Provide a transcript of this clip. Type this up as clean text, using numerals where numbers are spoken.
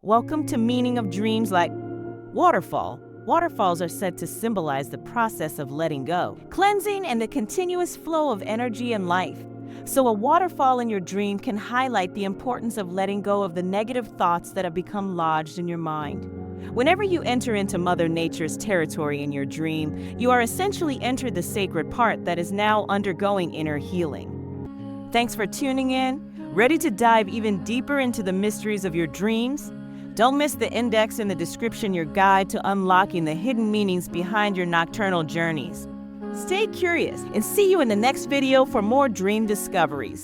Welcome to Meaning of Dreams like Waterfall. Waterfalls are said to symbolize the process of letting go, cleansing, and the continuous flow of energy and life. So a waterfall in your dream can highlight the importance of letting go of the negative thoughts that have become lodged in your mind. Whenever you enter into Mother Nature's territory in your dream, you are essentially entered the sacred part that is now undergoing inner healing. Thanks for tuning in. Ready to dive even deeper into the mysteries of your dreams? Don't miss the index in the description, your guide to unlocking the hidden meanings behind your nocturnal journeys. Stay curious and see you in the next video for more dream discoveries.